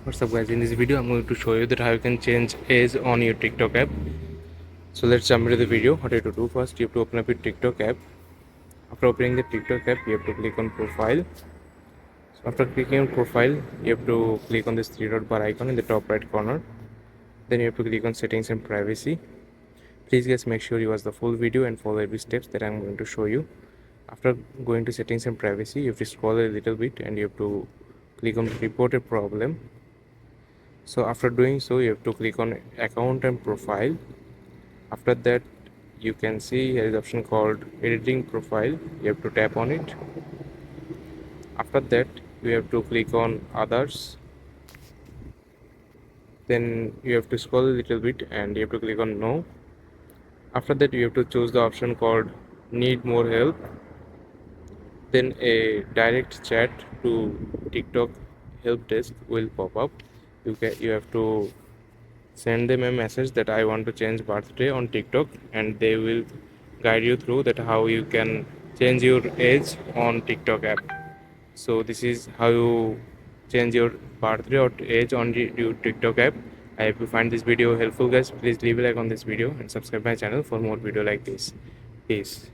What's up guys, in this video I'm going to show you that how you can change age on your TikTok app. So let's jump into the video. What you have to do first, you have to open up your TikTok app. After opening the TikTok app, you have to click on profile. So after clicking on profile, you have to click on this three dot bar icon in the top right corner. Then you have to click on settings and privacy. Please guys, make sure you watch the full video and follow every steps that I'm going to show you. After going to settings and privacy, you have to scroll a little bit and you have to click on report a problem. So after doing so, you have to click on account and profile. After that, you can see here is option called editing profile. You have to tap on it. After that, you have to click on others. Then you have to scroll a little bit and you have to click on no. After that, you have to choose the option called need more help. Then a direct chat to TikTok help desk will pop up. You have to send them a message that I want to change birthday on TikTok, and they will guide you through that how you can change your age on TikTok app. So this is how you change your birthday or age on your TikTok app. I hope you find this video helpful guys. Please leave a like on this video and subscribe my channel for more video like this. Peace.